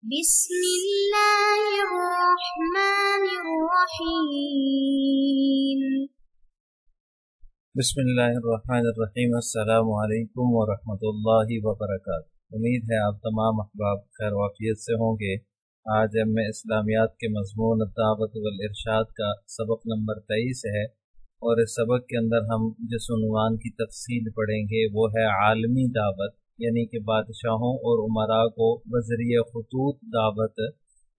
بسم اللہ الرحمن الرحیم۔ بسم اللہ الرحمن الرحیم۔ السلام علیکم ورحمۃ اللہ وبرکاتہ۔ امید ہے آپ تمام احباب خیر وعافیت سے ہوں گے۔ آج میں اسلامیات کے مضمون دعوت والارشاد کا سبق نمبر 23 ہے، اور اس سبق کے اندر ہم جس عنوان کی تفصیل پڑھیں گے وہ ہے عالمی دعوت، یعنی کہ بادشاہوں اور امراء کو بذریعہ خطوط دعوت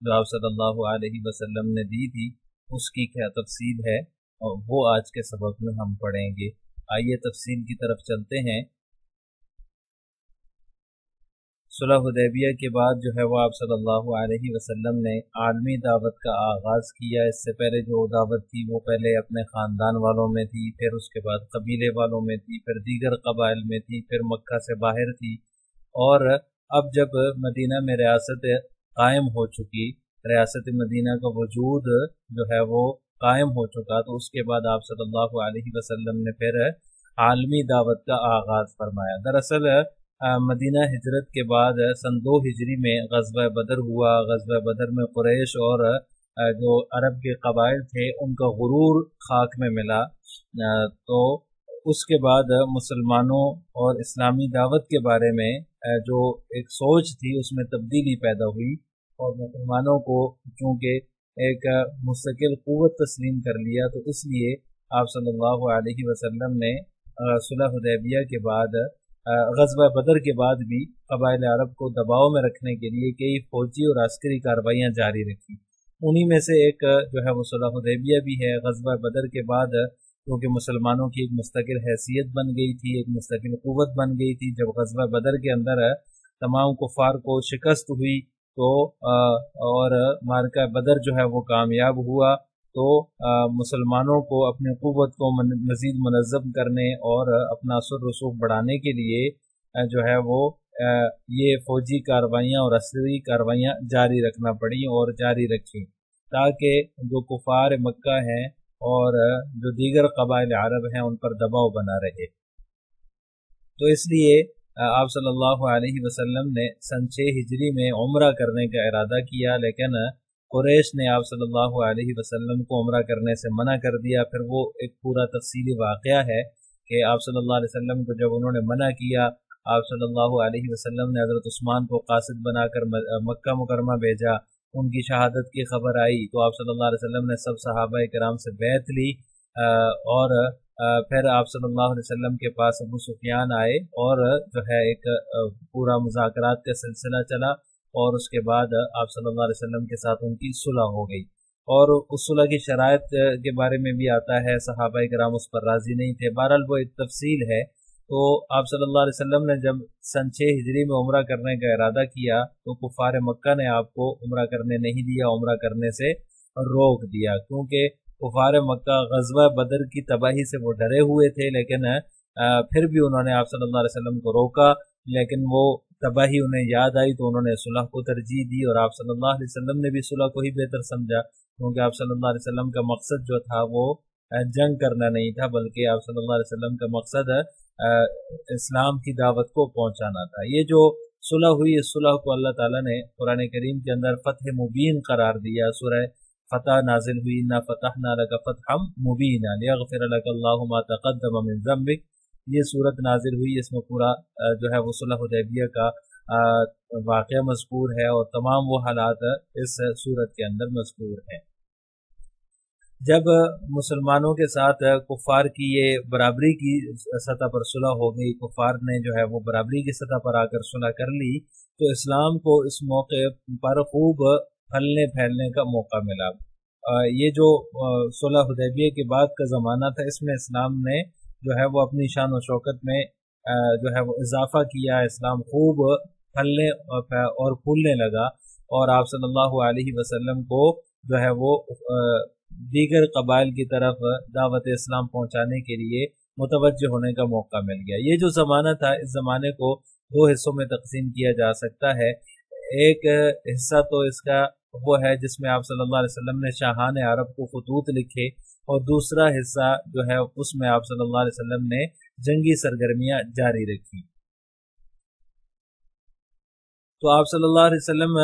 جو آپ صلی اللہ علیہ وسلم نے دی تھی، اس کی کیا تفصیل ہے، اور وہ آج کے سبق میں ہم پڑھیں گے۔ آئیے تفصیل کی طرف چلتے ہیں۔ صلح حدیبیہ کے بعد جو ہے وہ آپ صلی اللہ علیہ وسلم نے عالمی دعوت کا آغاز کیا۔ اس سے پہلے جو دعوت تھی وہ پہلے اپنے خاندان والوں میں تھی، پھر اس کے بعد قبیلے والوں میں تھی، پھر دیگر قبائل میں تھی، پھر مکہ سے باہر تھی، اور اب جب مدینہ میں ریاست قائم ہو چکی، ریاست مدینہ کا وجود جو ہے وہ قائم ہو چکا، تو اس کے بعد آپ صلی اللہ علیہ وسلم نے پھر عالمی دعوت کا آغاز فرمایا۔ دراصل مدینہ ہجرت کے بعد سن 2 ہجری میں غزوہ بدر ہوا۔ غزوہ بدر میں قریش اور جو عرب کے قبائل تھے ان کا غرور خاک میں ملا، تو اس کے بعد مسلمانوں اور اسلامی دعوت کے بارے میں جو ایک سوچ تھی اس میں تبدیلی پیدا ہوئی، اور مسلمانوں کو چونکہ ایک مستقل قوت تسلیم کر لیا، تو اس لیے آپ صلی اللہ علیہ وسلم نے صلح حدیبیہ کے بعد غزوہ بدر کے بعد بھی قبائل عرب کو دباؤ میں رکھنے کے لیے کئی فوجی اور عسکری کارروائیاں جاری رکھی۔ انہی میں سے ایک جو ہے وہ صلح حدیبیہ بھی ہے۔ غزوہ بدر کے بعد کیونکہ مسلمانوں کی ایک مستقل حیثیت بن گئی تھی، ایک مستقل قوت بن گئی تھی، جب غزوہ بدر کے اندر تمام کفار کو شکست ہوئی تو اور معرکہ بدر جو ہے وہ کامیاب ہوا، تو مسلمانوں کو اپنی قوت کو مزید منظم کرنے اور اپنا اثر رسوخ بڑھانے کے لیے جو ہے وہ یہ فوجی کارروائیاں اور عسکری کارروائیاں جاری رکھنا پڑی اور جاری رکھی، تاکہ جو کفار مکہ ہیں اور جو دیگر قبائل عرب ہیں ان پر دباؤ بنا رہے۔ تو اس لیے آپ صلی اللہ علیہ وسلم نے سن 6 ہجری میں عمرہ کرنے کا ارادہ کیا، لیکن قریش نے آپ صلی اللہ علیہ وسلم کو عمرہ کرنے سے منع کر دیا۔ پھر وہ ایک پورا تفصیلی واقعہ ہے کہ آپ صلی اللہ علیہ وسلم کو جب انہوں نے منع کیا، آپ صلی اللہ علیہ وسلم نے حضرت عثمان کو قاصد بنا کر مکہ مکرمہ بھیجا۔ ان کی شہادت کی خبر آئی تو آپ صلی اللہ علیہ وسلم نے سب صحابہ کرام سے بیعت لی، اور پھر آپ صلی اللہ علیہ وسلم کے پاس ابو سفیان آئے، اور جو ہے ایک پورا مذاکرات کا سلسلہ چلا، اور اس کے بعد آپ صلی اللہ علیہ وسلم کے ساتھ ان کی صلح ہو گئی، اور اس صلح کی شرائط کے بارے میں بھی آتا ہے، صحابہ کرام اس پر راضی نہیں تھے۔ بہرحال وہ ایک تفصیل ہے۔ تو آپ صلی اللہ علیہ وسلم نے جب سن 6 ہجری میں عمرہ کرنے کا ارادہ کیا تو کفار مکہ نے آپ کو عمرہ کرنے نہیں دیا، عمرہ کرنے سے روک دیا، کیونکہ کفار مکہ غزوہ بدر کی تباہی سے وہ ڈرے ہوئے تھے، لیکن پھر بھی انہوں نے آپ صلی اللہ علیہ وسلم کو روکا، لیکن وہ تباہی انہیں یاد آئی تو انہوں نے صلح کو ترجیح دی، اور آپ صلی اللہ علیہ وسلم نے بھی صلح کو ہی بہتر سمجھا، کیونکہ آپ صلی اللہ علیہ وسلم کا مقصد جو تھا وہ جنگ کرنا نہیں تھا، بلکہ آپ صلی اللہ علیہ وسلم کا مقصد اسلام کی دعوت کو پہنچانا تھا۔ یہ جو صلح ہوئی، اس صلح کو اللہ تعالیٰ نے قرآن کریم کے اندر فتح مبین قرار دیا۔ سورہ فتح نازل ہوئی، انا فتحنا لک فتحا مبینا لیغفر لک اللہ ما تقدم من ذنبک، یہ صورت نازل ہوئی، اس میں پورا جو ہے وہ صلح حدیبیہ کا واقعہ مذکور ہے، اور تمام وہ حالات اس صورت کے اندر مذکور ہیں۔ جب مسلمانوں کے ساتھ کفار کی یہ برابری کی سطح پر صلح ہو گئی، کفار نے جو ہے وہ برابری کی سطح پر آ کر صلح کر لی، تو اسلام کو اس موقع پر خوب پھلنے پھیلنے کا موقع ملا۔ یہ جو صلح حدیبیہ کے بعد کا زمانہ تھا، اس میں اسلام نے جو ہے وہ اپنی شان و شوکت میں جو ہے وہ اضافہ کیا، اسلام خوب پھلنے اور پھولنے لگا، اور آپ صلی اللہ علیہ وسلم کو جو ہے وہ دیگر قبائل کی طرف دعوت اسلام پہنچانے کے لیے متوجہ ہونے کا موقع مل گیا۔ یہ جو زمانہ تھا، اس زمانے کو 2 حصوں میں تقسیم کیا جا سکتا ہے۔ ایک حصہ تو اس کا وہ ہے جس میں آپ صلی اللہ علیہ وسلم نے شاہان عرب کو خطوط لکھے، اور دوسرا حصہ جو ہے اس میں آپ صلی اللہ علیہ وسلم نے جنگی سرگرمیاں جاری رکھی۔ تو آپ صلی اللہ علیہ وسلم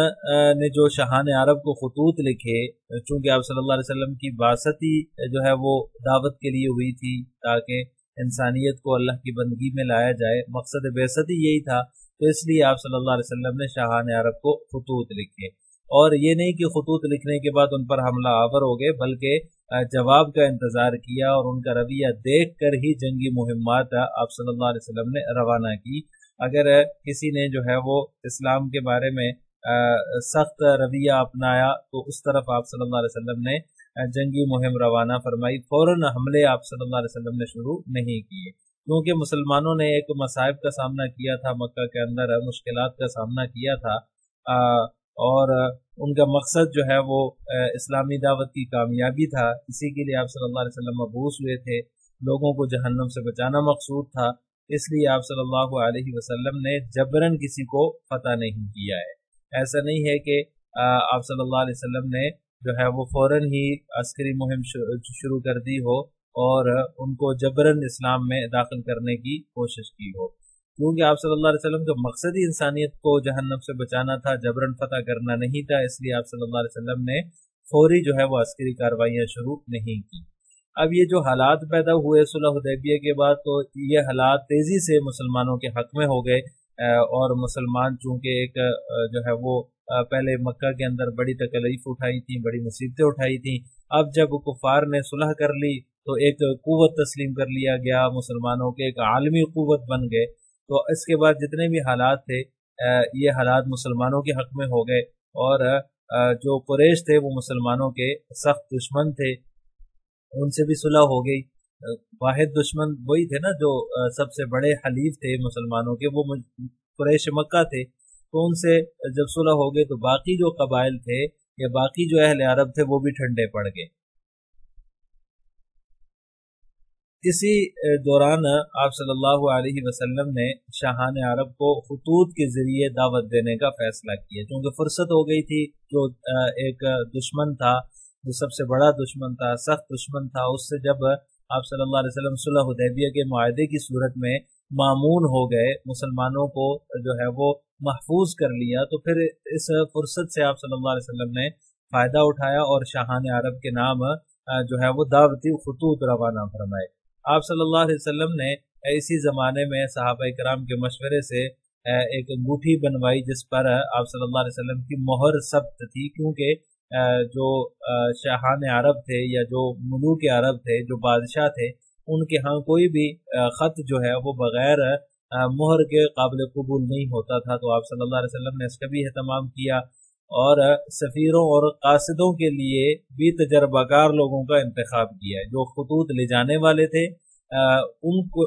نے جو شاہان عرب کو خطوط لکھے، چونکہ آپ صلی اللہ علیہ وسلم کی بعثت ہی جو ہے وہ دعوت کے لیے ہوئی تھی تاکہ انسانیت کو اللہ کی بندگی میں لایا جائے، مقصد بعثت ہی یہی تھا، تو اس لیے آپ صلی اللہ علیہ وسلم نے شاہان عرب کو خطوط لکھے۔ اور یہ نہیں کہ خطوط لکھنے کے بعد ان پر حملہ آور ہو گئے، بلکہ جواب کا انتظار کیا اور ان کا رویہ دیکھ کر ہی جنگی مہمات آپ صلی اللہ علیہ وسلم نے روانہ کی۔ اگر کسی نے جو ہے وہ اسلام کے بارے میں سخت رویہ اپنایا تو اس طرف آپ صلی اللہ علیہ وسلم نے جنگی مہم روانہ فرمائی، فوراً حملے آپ صلی اللہ علیہ وسلم نے شروع نہیں کیے، کیونکہ مسلمانوں نے ایک مصائب کا سامنا کیا تھا، مکہ کے اندر مشکلات کا سامنا کیا تھا، اور ان کا مقصد جو ہے وہ اسلامی دعوت کی کامیابی تھا، اسی کے لیے آپ صلی اللہ علیہ وسلم مبعوث ہوئے تھے، لوگوں کو جہنم سے بچانا مقصود تھا، اس لیے آپ صلی اللہ علیہ وسلم نے جبراً کسی کو فتح نہیں کیا ہے۔ ایسا نہیں ہے کہ آپ صلی اللہ علیہ وسلم نے جو ہے وہ فوراً ہی عسکری مہم شروع کر دی ہو اور ان کو جبراً اسلام میں داخل کرنے کی کوشش کی ہو، کیونکہ آپ صلی اللہ علیہ وسلم کا مقصد ہی انسانیت کو جہنم سے بچانا تھا، جبراً فتح کرنا نہیں تھا، اس لیے آپ صلی اللہ علیہ وسلم نے فوری جو ہے وہ عسکری کارروائیاں شروع نہیں کی۔ اب یہ جو حالات پیدا ہوئے صلح حدیبیہ کے بعد، تو یہ حالات تیزی سے مسلمانوں کے حق میں ہو گئے، اور مسلمان چونکہ ایک جو ہے وہ پہلے مکہ کے اندر بڑی تکلیف اٹھائی تھی، بڑی مصیبتیں اٹھائی تھیں، اب جب کفار نے صلح کر لی تو ایک قوت تسلیم کر لیا گیا، مسلمانوں کے ایک عالمی قوت بن گئے، تو اس کے بعد جتنے بھی حالات تھے یہ حالات مسلمانوں کے حق میں ہو گئے، اور جو قریش تھے وہ مسلمانوں کے سخت دشمن تھے، ان سے بھی صلح ہو گئی۔ واحد دشمن وہی تھے نا جو سب سے بڑے حلیف تھے مسلمانوں کے، وہ قریش مکہ تھے، تو ان سے جب صلح ہو گئی تو باقی جو قبائل تھے یا باقی جو اہل عرب تھے وہ بھی ٹھنڈے پڑ گئے۔ اسی دوران آپ صلی اللہ علیہ وسلم نے شاہان عرب کو خطوط کے ذریعے دعوت دینے کا فیصلہ کیا، کیونکہ فرصت ہو گئی تھی، جو ایک دشمن تھا، جو سب سے بڑا دشمن تھا، سخت دشمن تھا، اس سے جب آپ صلی اللہ علیہ وسلم صلح حدیبیہ کے معاہدے کی صورت میں مامون ہو گئے، مسلمانوں کو جو ہے وہ محفوظ کر لیا، تو پھر اس فرصت سے آپ صلی اللہ علیہ وسلم نے فائدہ اٹھایا اور شاہان عرب کے نام جو ہے وہ دعوتی خطوط روانہ فرمائے۔ آپ صلی اللہ علیہ وسلم نے اسی زمانے میں صحابہ کرام کے مشورے سے ایک انگوٹھی بنوائی جس پر آپ صلی اللہ علیہ وسلم کی مہر ثبت تھی، کیونکہ جو شاہان عرب تھے یا جو ملوک عرب تھے، جو بادشاہ تھے، ان کے ہاں کوئی بھی خط جو ہے وہ بغیر مہر کے قابل قبول نہیں ہوتا تھا، تو آپ صلی اللہ علیہ وسلم نے اس کا بھی اہتمام کیا، اور سفیروں اور قاصدوں کے لیے بھی تجربہ کار لوگوں کا انتخاب کیا ہے، جو خطوط لے جانے والے تھے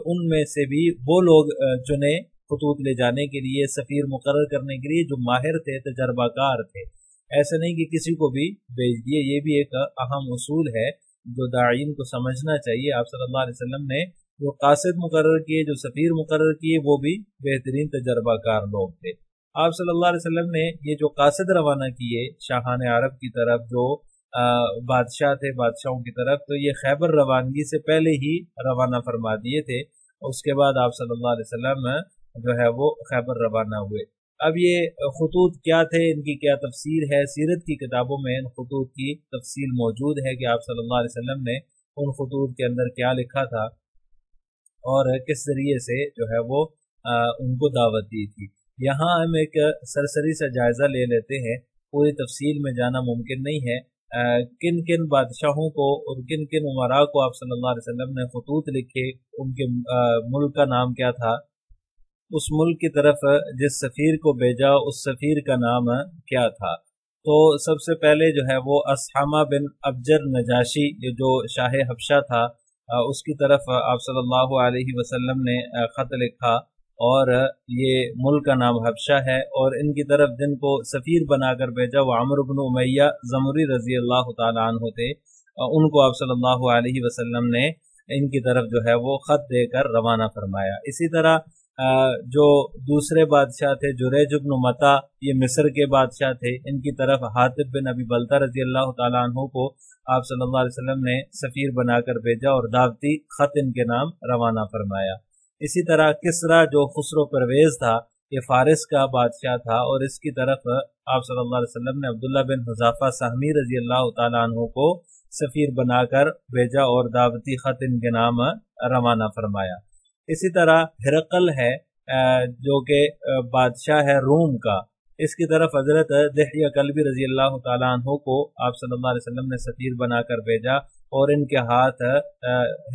ان میں سے بھی وہ لوگ چنے خطوط لے جانے کے لیے، سفیر مقرر کرنے کے لیے، جو ماہر تھے، تجربہ کار تھے، ایسا نہیں کہ کسی کو بھی بھیج دیے۔ یہ بھی ایک اہم اصول ہے جو داعین کو سمجھنا چاہیے۔ آپ صلی اللہ علیہ وسلم نے جو قاصد مقرر کیے، جو سفیر مقرر کیے، وہ بھی بہترین تجربہ کار لوگ تھے۔ آپ صلی اللہ علیہ وسلم نے یہ جو قاصد روانہ کیے شاہان عرب کی طرف، جو بادشاہ تھے بادشاہوں کی طرف، تو یہ خیبر روانگی سے پہلے ہی روانہ فرما دیے تھے، اس کے بعد آپ صلی اللہ علیہ وسلم جو ہے وہ خیبر روانہ ہوئے۔ اب یہ خطوط کیا تھے، ان کی کیا تفسیر ہے، سیرت کی کتابوں میں ان خطوط کی تفصیل موجود ہے کہ آپ صلی اللہ علیہ وسلم نے ان خطوط کے اندر کیا لکھا تھا اور کس ذریعے سے جو ہے وہ ان کو دعوت دی تھی۔ یہاں ہم ایک سرسری سا جائزہ لے لیتے ہیں، پوری تفصیل میں جانا ممکن نہیں ہے۔ کن کن بادشاہوں کو اور کن کن عمراء کو آپ صلی اللہ علیہ وسلم نے خطوط لکھے، ان کے ملک کا نام کیا تھا، اس ملک کی طرف جس سفیر کو بھیجا اس سفیر کا نام کیا تھا۔ تو سب سے پہلے جو ہے وہ اسحامہ بن ابجر نجاشی، جو شاہ حبشہ تھا، اس کی طرف آپ صلی اللہ علیہ وسلم نے خط لکھا، اور یہ ملک کا نام حبشہ ہے، اور ان کی طرف جن کو سفیر بنا کر بھیجا وہ عمرو بن امیہ زمری رضی اللہ تعالیٰ عنہ تھے، ان کو آپ صلی اللہ علیہ وسلم نے ان کی طرف جو ہے وہ خط دے کر روانہ فرمایا۔ اسی طرح جو دوسرے بادشاہ تھے جریج بن متا، یہ مصر کے بادشاہ تھے، ان کی طرف حاطب بن ابی بلتہ رضی اللہ تعالیٰ عنہ کو آپ صلی اللہ علیہ وسلم نے سفیر بنا کر بھیجا اور دعوتی خط ان کے نام روانہ فرمایا۔ اسی طرح کسرا جو خسرو پرویز تھا، یہ فارس کا بادشاہ تھا، اور اس کی طرف آپ صلی اللہ علیہ وسلم نے عبداللہ بن حذافہ سہمی رضی اللہ تعالیٰ عنہ کو سفیر بنا کر بھیجا اور دعوتی خط ان کے نام روانہ فرمایا۔ اسی طرح ہرقل ہے جو کہ بادشاہ ہے روم کا، اس کی طرف حضرت دحیہ کلبی رضی اللہ تعالیٰ عنہ کو آپ صلی اللہ علیہ وسلم نے سفیر بنا کر بھیجا، اور ان کے ہاتھ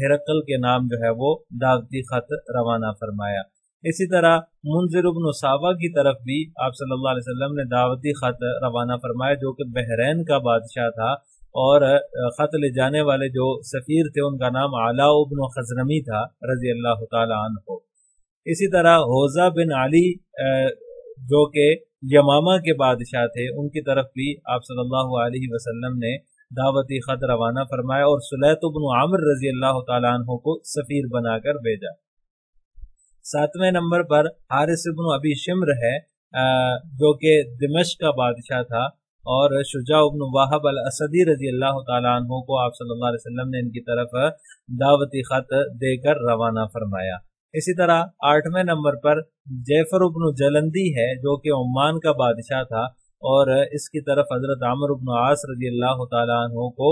ہرقل کے نام جو ہے وہ دعوتی خط روانہ فرمایا۔ اسی طرح منذر بن ساوا کی طرف بھی آپ صلی اللہ علیہ وسلم نے دعوتی خط روانہ فرمایا، جو کہ بحرین کا بادشاہ تھا، اور خط لے جانے والے جو سفیر تھے ان کا نام علاء بن خزرمی تھا رضی اللہ تعالی عنہ۔ اسی طرح حوزہ بن علی جو کہ یمامہ کے بادشاہ تھے، ان کی طرف بھی آپ صلی اللہ علیہ وسلم نے دعوتی خط روانہ فرمایا، اور سلیط بن عامر رضی اللہ تعالیٰ عنہ کو سفیر بنا کر بھیجا۔ 7ویں نمبر پر حارث بن ابی شمر ہے جو کہ دمشق کا بادشاہ تھا، اور شجاع بن واہب الاسدی رضی اللہ تعالیٰ عنہ کو آپ صلی اللہ علیہ وسلم نے ان کی طرف دعوتی خط دے کر روانہ فرمایا۔ اسی طرح 8ویں نمبر پر جعفر بن جلندی ہے جو کہ عمان کا بادشاہ تھا، اور اس کی طرف حضرت عمرو بن عاص رضی اللہ تعالیٰ عنہ کو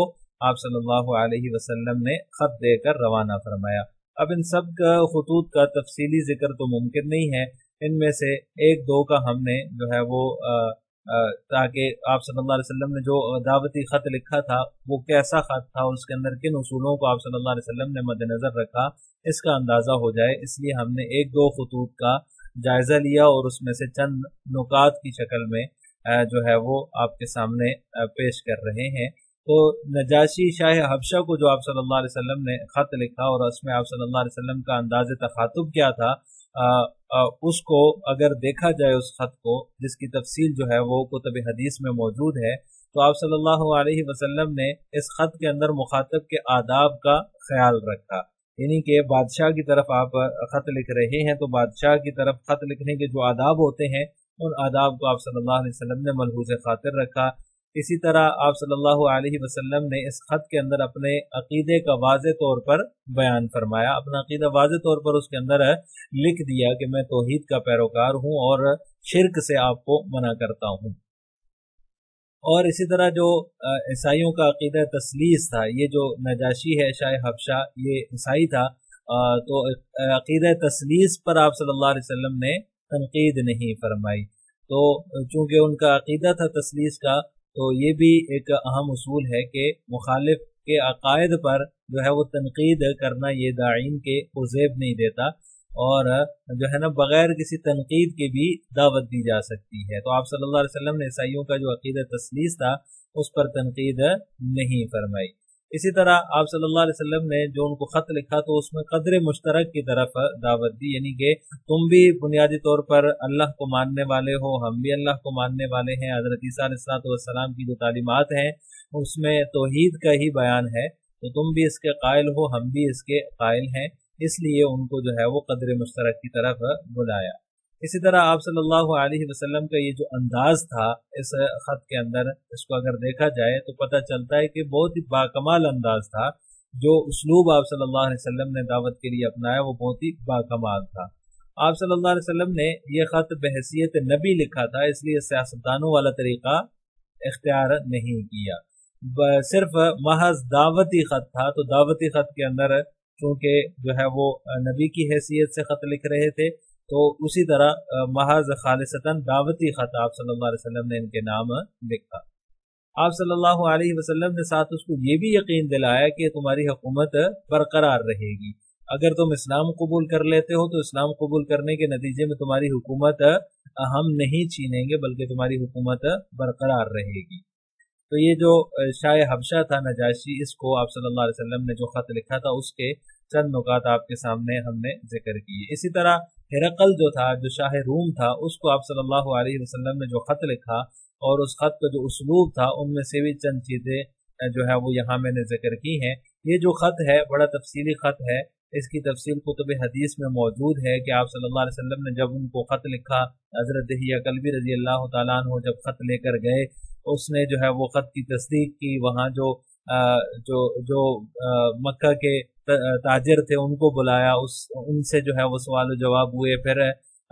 آپ صلی اللہ علیہ وسلم نے خط دے کر روانہ فرمایا۔ اب ان سب کا خطوط کا تفصیلی ذکر تو ممکن نہیں ہے، ان میں سے ایک دو کا ہم نے جو ہے وہ تاکہ آپ صلی اللہ علیہ وسلم نے جو دعوتی خط لکھا تھا وہ کیسا خط تھا، اس کے اندر کن اصولوں کو آپ صلی اللہ علیہ وسلم نے مد نظر رکھا، اس کا اندازہ ہو جائے، اس لیے ہم نے ایک دو خطوط کا جائزہ لیا اور اس میں سے چند نکات کی شکل میں جو ہے وہ آپ کے سامنے پیش کر رہے ہیں۔ تو نجاشی شاہ حبشہ کو جو آپ صلی اللہ علیہ وسلم نے خط لکھا، اور اس میں آپ صلی اللہ علیہ وسلم کا انداز تخاطب کیا تھا، اس کو اگر دیکھا جائے اس خط کو، جس کی تفصیل جو ہے وہ کتب حدیث میں موجود ہے، تو آپ صلی اللہ علیہ وسلم نے اس خط کے اندر مخاطب کے آداب کا خیال رکھا، یعنی کہ بادشاہ کی طرف آپ خط لکھ رہے ہیں تو بادشاہ کی طرف خط لکھنے کے جو آداب ہوتے ہیں ان آداب کو آپ صلی اللہ علیہ وسلم نے ملحوظ خاطر رکھا۔ اسی طرح آپ صلی اللہ علیہ وسلم نے اس خط کے اندر اپنے عقیدے کا واضح طور پر بیان فرمایا، اپنا عقیدہ واضح طور پر اس کے اندر لکھ دیا کہ میں توحید کا پیروکار ہوں اور شرک سے آپ کو منع کرتا ہوں۔ اور اسی طرح جو عیسائیوں کا عقیدہ تثلیث تھا، یہ جو نجاشی ہے شاہ حبشہ یہ عیسائی تھا، تو عقیدہ تثلیث پر آپ صلی اللہ علیہ وسلم نے تنقید نہیں فرمائی، تو چونکہ ان کا عقیدہ تھا تثلیث کا، تو یہ بھی ایک اہم اصول ہے کہ مخالف کے عقائد پر جو ہے وہ تنقید کرنا یہ داعین کے عزیب نہیں دیتا، اور جو ہے نا بغیر کسی تنقید کے بھی دعوت دی جا سکتی ہے۔ تو آپ صلی اللہ علیہ وسلم نے عیسائیوں کا جو عقیدہ تثلیث تھا اس پر تنقید نہیں فرمائی۔ اسی طرح آپ صلی اللہ علیہ وسلم نے جو ان کو خط لکھا تو اس میں قدر مشترک کی طرف دعوت دی، یعنی کہ تم بھی بنیادی طور پر اللہ کو ماننے والے ہو، ہم بھی اللہ کو ماننے والے ہیں، حضرت عیسیٰ علیہ السلام کی جو تعلیمات ہیں اس میں توحید کا ہی بیان ہے، تو تم بھی اس کے قائل ہو، ہم بھی اس کے قائل ہیں، اس لیے ان کو جو ہے وہ قدر مشترک کی طرف بلایا۔ اسی طرح آپ صلی اللہ علیہ وسلم کا یہ جو انداز تھا اس خط کے اندر، اس کو اگر دیکھا جائے تو پتہ چلتا ہے کہ بہت ہی باکمال انداز تھا، جو اسلوب آپ صلی اللہ علیہ وسلم نے دعوت کے لیے اپنایا وہ بہت ہی باکمال تھا۔ آپ صلی اللہ علیہ وسلم نے یہ خط بحیثیت نبی لکھا تھا، اس لیے سیاستدانوں والا طریقہ اختیار نہیں کیا، صرف محض دعوتی خط تھا، تو دعوتی خط کے اندر چونکہ جو ہے وہ نبی کی حیثیت سے خط لکھ رہے تھے، تو اسی طرح محض خالصتاً دعوتی خط آپ صلی اللہ علیہ وسلم نے ان کے نام لکھا۔ آپ صلی اللہ علیہ وسلم نے ساتھ اس کو یہ بھی یقین دلایا کہ تمہاری حکومت برقرار رہے گی، اگر تم اسلام قبول کر لیتے ہو تو اسلام قبول کرنے کے نتیجے میں تمہاری حکومت ہم نہیں چھینیں گے بلکہ تمہاری حکومت برقرار رہے گی۔ تو یہ جو شاہ حبشہ تھا نجاشی، اس کو آپ صلی اللہ علیہ وسلم نے جو خط لکھا تھا اس کے چند نکات آپ کے سامنے ہم نے ذکر کیے۔ اسی طرح ہرقل جو تھا، جو شاہ روم تھا، اس کو آپ صلی اللہ علیہ وسلم نے جو خط لکھا اور اس خط کا جو اسلوب تھا ان میں سے بھی چند چیزیں جو ہے وہ یہاں میں نے ذکر کی ہیں۔ یہ جو خط ہے بڑا تفصیلی خط ہے، اس کی تفصیل کتب حدیث میں موجود ہے کہ آپ صلی اللہ علیہ وسلم نے جب ان کو خط لکھا، حضرت دحیہ کلبی رضی اللہ تعالیٰ عنہ جب خط لے کر گئے، اس نے جو ہے وہ خط کی تصدیق کی، وہاں جو مکہ کے تاجر تھے ان کو بلایا، ان سے جو ہے وہ سوال و جواب ہوئے، پھر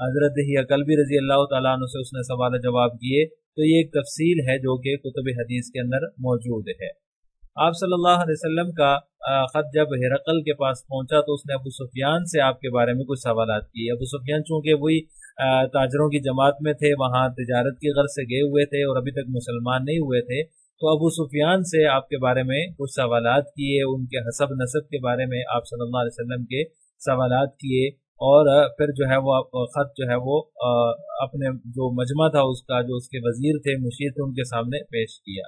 حضرت دہیہ کلبی رضی اللہ تعالیٰ عنہ سے اس نے سوال جواب کیے. تو یہ ایک تفصیل ہے جو کہ کتب حدیث کے اندر موجود ہے. آپ صلی اللہ علیہ وسلم کا خط جب ہرقل کے پاس پہنچا تو اس نے ابو سفیان سے آپ کے بارے میں کچھ سوالات کیے. ابو سفیان چونکہ وہی تاجروں کی جماعت میں تھے، وہاں تجارت کی غرض سے گئے ہوئے تھے اور ابھی تک مسلمان نہیں ہوئے تھے، تو ابو سفیان سے آپ کے بارے میں کچھ سوالات کیے، ان کے حسب نسب کے بارے میں آپ صلی اللہ علیہ وسلم کے سوالات کیے، اور پھر جو ہے وہ خط جو ہے وہ اپنے جو مجمع تھا اس کا، جو اس کے وزیر تھے، مشیر تھے، ان کے سامنے پیش کیا.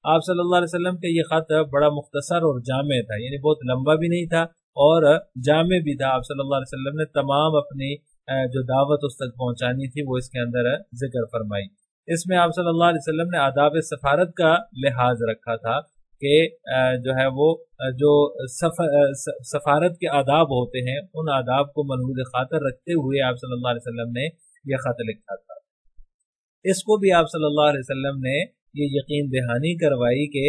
آپ صلی اللہ علیہ وسلم کا یہ خط بڑا مختصر اور جامع تھا، یعنی بہت لمبا بھی نہیں تھا اور جامع بھی تھا. آپ صلی اللہ علیہ وسلم نے تمام اپنی جو دعوت اس تک پہنچانی تھی وہ اس کے اندر ذکر فرمائی. اس میں آپ صلی اللہ علیہ وسلم نے آداب سفارت کا لحاظ رکھا تھا کہ جو ہے وہ جو سفارت کے آداب ہوتے ہیں ان آداب کو منحوظ خاطر رکھتے ہوئے آپ صلی اللہ علیہ وسلم نے یہ خط لکھا تھا. اس کو بھی آپ صلی اللہ علیہ وسلم نے یہ یقین دہانی کروائی کہ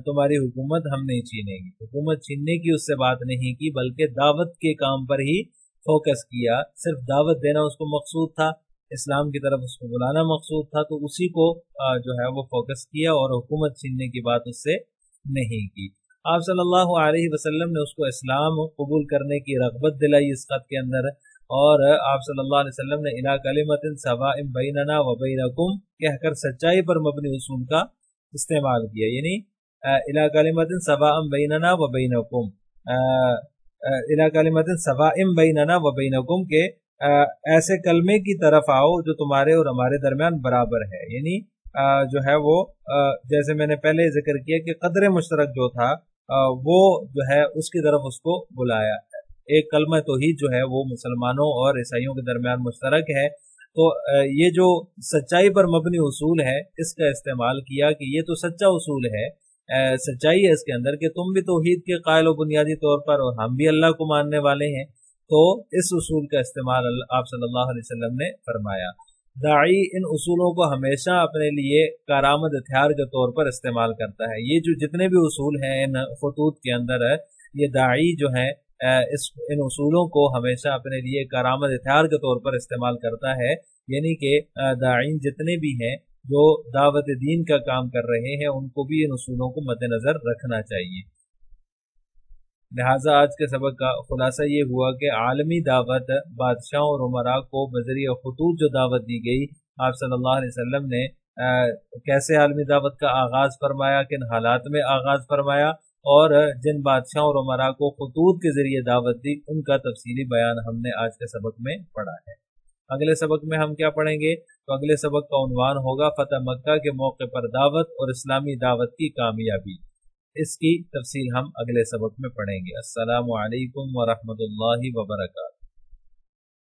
تمہاری حکومت ہم نہیں چھینیں گے. حکومت چھیننے کی اس سے بات نہیں کی، بلکہ دعوت کے کام پر ہی فوکس کیا. صرف دعوت دینا اس کو مقصود تھا، اسلام کی طرف اس کو بلانا مقصود تھا، تو اسی کو جو ہے وہ فوکس کیا اور حکومت چھیننے کی بات اس سے نہیں کی. آپ صلی اللہ علیہ وسلم نے اس کو اسلام قبول کرنے کی رغبت دلائی اس خط کے اندر، اور آپ صلی اللہ علیہ وسلم نے الی کلمۃ سواء بیننا و بینکم کہہ کر سچائی پر مبنی اصول کا استعمال کیا، یعنی الی کلمۃ سواء بیننا و بینکم، الی کلمۃ سواء بیننا و بینکم کے ایسے کلمے کی طرف آؤ جو تمہارے اور ہمارے درمیان برابر ہے. یعنی جو ہے وہ جیسے میں نے پہلے ذکر کیا کہ قدر مشترک جو تھا وہ جو ہے اس کی طرف اس کو بلایا ہے. ایک کلمہ توحید جو ہے وہ مسلمانوں اور عیسائیوں کے درمیان مشترک ہے. تو یہ جو سچائی پر مبنی اصول ہے اس کا استعمال کیا کہ یہ تو سچا اصول ہے، سچائی ہے اس کے اندر کہ تم بھی توحید کے قائل و بنیادی طور پر اور ہم بھی اللہ کو ماننے والے ہیں. تو اس اصول کا استعمال آپ صلی اللہ علیہ وسلم نے فرمایا. داعی ان اصولوں کو ہمیشہ اپنے لیے کارآمد ہتھیار کے طور پر استعمال کرتا ہے. یہ جو جتنے بھی اصول ہیں ان خطوط کے اندر یہ داعی جو ہے ان اصولوں کو ہمیشہ اپنے لیے کارآمد ہتھیار کے طور پر استعمال کرتا ہے. یعنی کہ داعین جتنے بھی ہیں جو دعوت دین کا کام کر رہے ہیں ان کو بھی ان اصولوں کو مد نظر رکھنا چاہیے. لہٰذا آج کے سبق کا خلاصہ یہ ہوا کہ عالمی دعوت بادشاہوں اور عمراء کو بذریعہ خطوط جو دعوت دی گئی، آپ صلی اللہ علیہ وسلم نے کیسے عالمی دعوت کا آغاز فرمایا، کن حالات میں آغاز فرمایا، اور جن بادشاہوں اور عمراء کو خطوط کے ذریعے دعوت دی ان کا تفصیلی بیان ہم نے آج کے سبق میں پڑھا ہے. اگلے سبق میں ہم کیا پڑھیں گے؟ تو اگلے سبق کا عنوان ہوگا فتح مکہ کے موقع پر دعوت اور اسلامی دعوت کی کامیابی. اس کی تفصیل ہم اگلے سبق میں پڑھیں گے. السلام علیکم ورحمۃ اللہ وبرکاتہ.